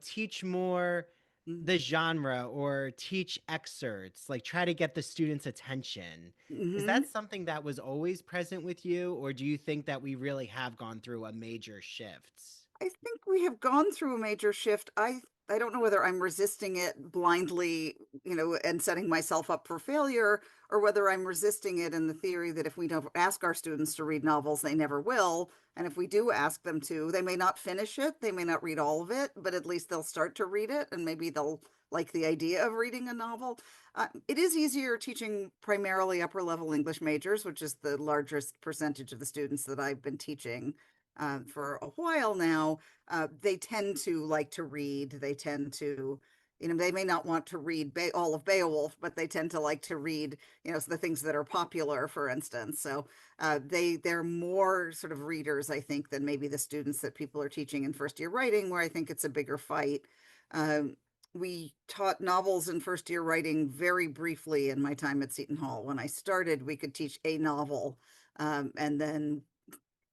teach more the genre or teach excerpts, like try to get the students' attention. Is Hmm. that something that was always present with you, or do you think that we really have gone through a major shift? I think we have gone through a major shift. I don't know whether I'm resisting it blindly, and setting myself up for failure, or whether I'm resisting it in the theory that if we don't ask our students to read novels, they never will. And if we do ask them to, they may not finish it, they may not read all of it, but at least they'll start to read it, and maybe they'll like the idea of reading a novel. It is easier teaching primarily upper level English majors, which is the largest percentage of the students that I've been teaching for a while now. They tend to like to read. They tend to, they may not want to read all of Beowulf, but they tend to like to read, the things that are popular, for instance. So they're more sort of readers, I think, than maybe the students that people are teaching in first year writing, where I think it's a bigger fight. Um, we taught novels in first year writing very briefly in my time at Seton Hall. When I started, we could teach a novel, and then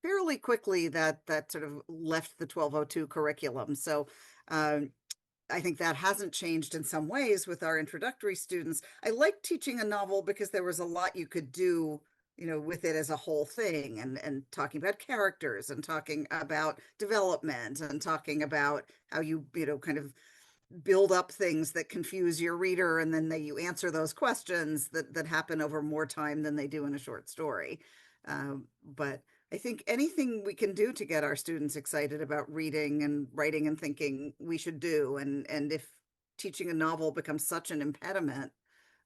fairly quickly that sort of left the 1202 curriculum. So um, I think that hasn't changed in some ways with our introductory students. I liked teaching a novel because there was a lot you could do, with it as a whole thing, and talking about characters and talking about development and talking about how you kind of build up things that confuse your reader, and then you answer those questions that happen over more time than they do in a short story. But I think anything we can do to get our students excited about reading and writing and thinking, we should do. And if teaching a novel becomes such an impediment,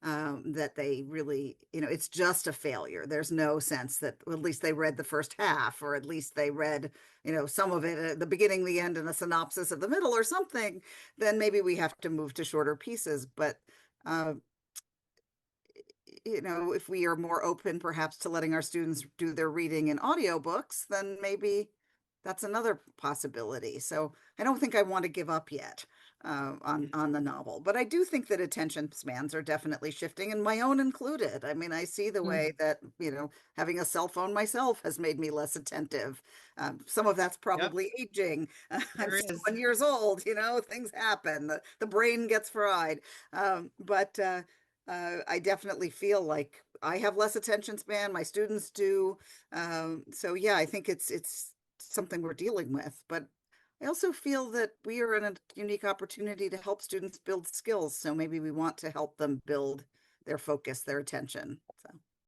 that they really, it's just a failure. There's no sense that, well, at least they read the first half, or at least they read, some of it at the beginning, the end, and a synopsis of the middle or something. Then maybe we have to move to shorter pieces. But, uh, if we are more open perhaps to letting our students do their reading in audiobooks, then maybe that's another possibility. So I don't think I want to give up yet on the novel, but I do think that attention spans are definitely shifting, and my own included. I mean, I see the way that having a cell phone myself has made me less attentive. Some of that's Yep, probably aging. I'm there is. 61 years old. Things happen. The brain gets fried. But I definitely feel like I have less attention span. My students do. So yeah, I think it's something we're dealing with. But I also feel that we are in a unique opportunity to help students build skills. So maybe we want to help them build their focus, their attention. So.